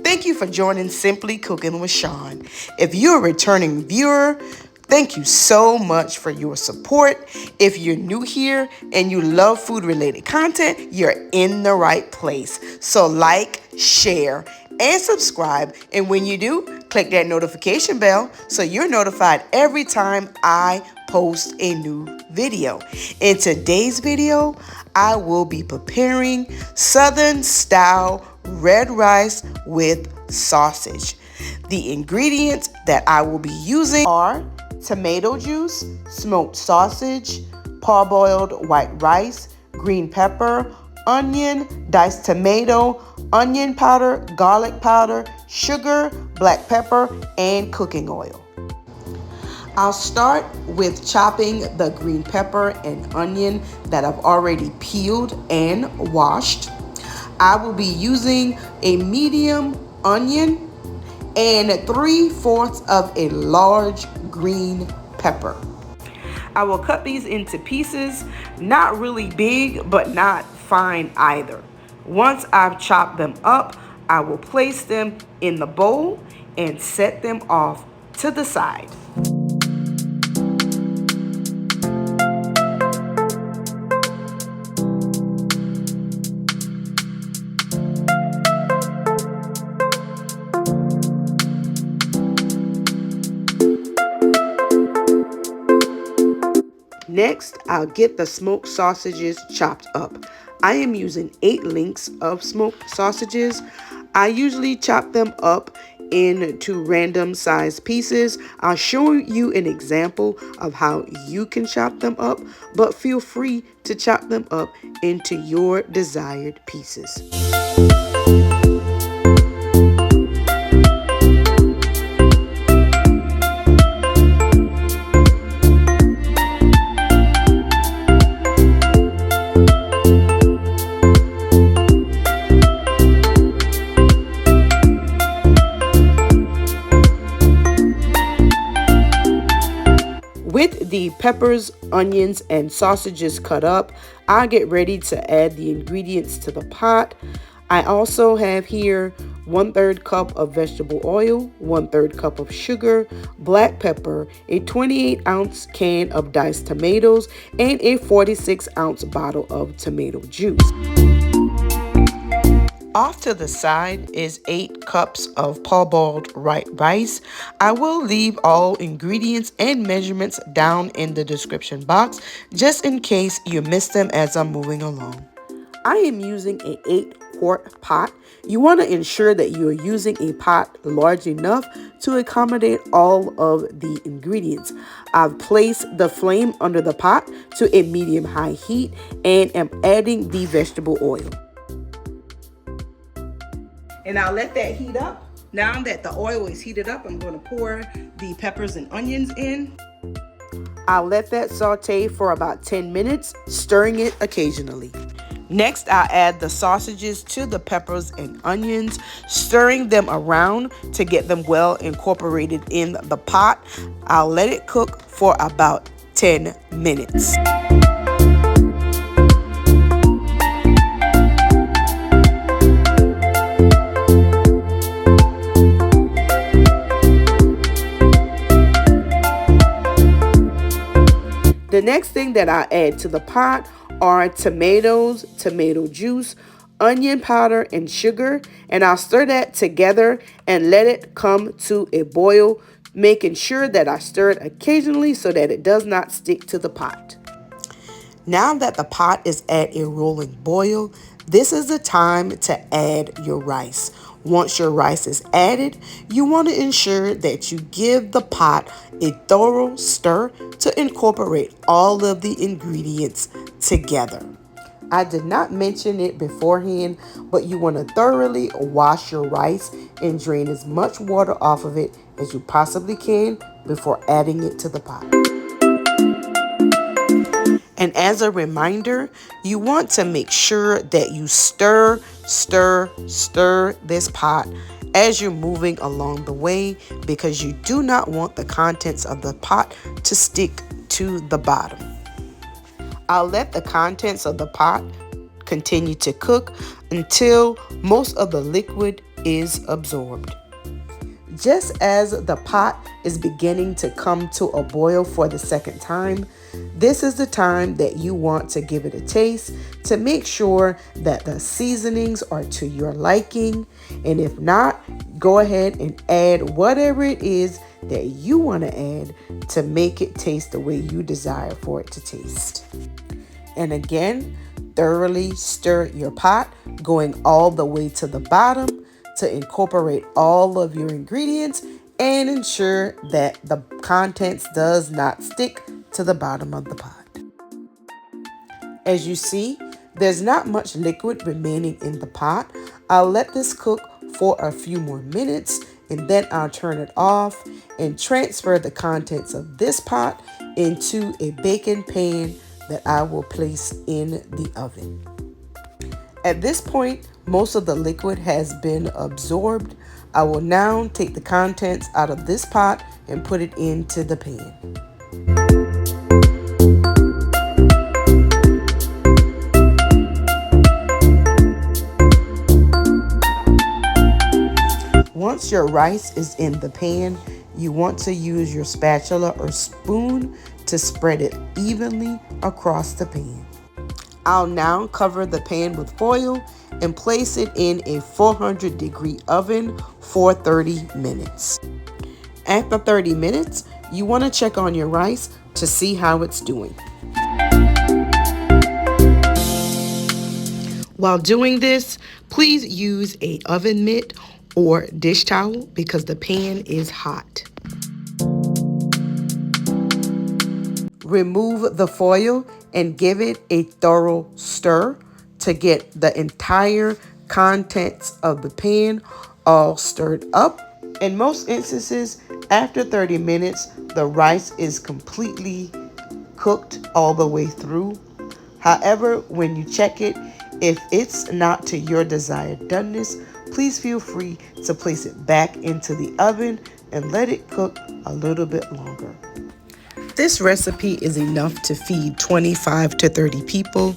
Thank you for joining Simply Cooking with Shawn. If you're a returning viewer, thank you so much for your support. If you're new here and you love food-related content, you're in the right place. So like, share, and subscribe. And when you do, click that notification bell so you're notified every time I post a new video. In today's video, I will be preparing Southern style red rice with sausage. The ingredients that I will be using are tomato juice, smoked sausage, parboiled white rice, green pepper, onion, diced tomato, onion powder, garlic powder, sugar, black pepper, and cooking oil. I'll start with chopping the green pepper and onion that I've already peeled and washed. I will be using a medium onion and 3/4 of a large green pepper. I will cut these into pieces, not really big, but not fine either. Once I've chopped them up, I will place them in the bowl and set them off to the side. Next, I'll get the smoked sausages chopped up. I am using 8 links of smoked sausages. I usually chop them up into random size pieces. I'll show you an example of how you can chop them up, but feel free to chop them up into your desired pieces. With the peppers, onions, and sausages cut up, I'll get ready to add the ingredients to the pot. I also have here 1/3 cup of vegetable oil, 1/3 cup of sugar, black pepper, a 28-ounce can of diced tomatoes, and a 46-ounce bottle of tomato juice. Off to the side is 8 cups of parboiled white rice. I will leave all ingredients and measurements down in the description box just in case you miss them as I'm moving along. I am using an 8-quart pot. You want to ensure that you are using a pot large enough to accommodate all of the ingredients. I've placed the flame under the pot to a medium-high heat and am adding the vegetable oil. And I'll let that heat up. Now that the oil is heated up, I'm going to pour the peppers and onions in. I'll let that saute for about 10 minutes, stirring it occasionally. Next, I'll add the sausages to the peppers and onions, stirring them around to get them well incorporated in the pot. I'll let it cook for about 10 minutes. The next thing that I add to the pot are tomatoes, tomato juice, onion powder, and sugar. And I'll stir that together and let it come to a boil, making sure that I stir it occasionally so that it does not stick to the pot. Now that the pot is at a rolling boil, this is the time to add your rice. Once your rice is added, you want to ensure that you give the pot a thorough stir to incorporate all of the ingredients together. I did not mention it beforehand, but you want to thoroughly wash your rice and drain as much water off of it as you possibly can before adding it to the pot. And as a reminder, you want to make sure that you stir this pot as you're moving along the way, because you do not want the contents of the pot to stick to the bottom. I'll let the contents of the pot continue to cook until most of the liquid is absorbed. Just as the pot is beginning to come to a boil for the second time, this is the time that you want to give it a taste to make sure that the seasonings are to your liking. And if not, go ahead and add whatever it is that you want to add to make it taste the way you desire for it to taste. And again, thoroughly stir your pot, going all the way to the bottom to incorporate all of your ingredients and ensure that the contents does not stick to the bottom of the pot. As you see, there's not much liquid remaining in the pot. I'll let this cook for a few more minutes and then I'll turn it off and transfer the contents of this pot into a baking pan that I will place in the oven. At this point, most of the liquid has been absorbed. I will now take the contents out of this pot and put it into the pan. Once your rice is in the pan, you want to use your spatula or spoon to spread it evenly across the pan. I'll now cover the pan with foil and place it in a 400-degree oven for 30 minutes. After 30 minutes, you want to check on your rice to see how it's doing. While doing this, please use an oven mitt or dish towel because the pan is hot. Remove the foil and give it a thorough stir to get the entire contents of the pan all stirred up. In most instances, after 30 minutes, the rice is completely cooked all the way through. However, when you check it, if it's not to your desired doneness, please feel free to place it back into the oven and let it cook a little bit longer. This recipe is enough to feed 25 to 30 people.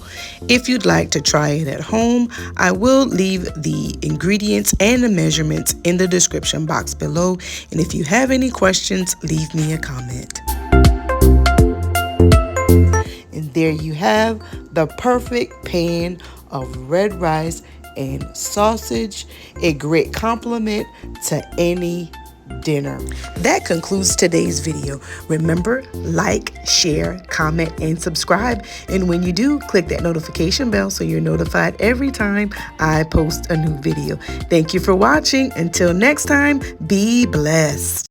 If you'd like to try it at home, I will leave the ingredients and the measurements in the description box below. And if you have any questions, leave me a comment. And there you have the perfect pan of red rice and sausage, a great complement to any dinner. That concludes today's video. Remember, like, share, comment, and subscribe. And when you do, click that notification bell so you're notified every time I post a new video. Thank you for watching. Until next time, be blessed.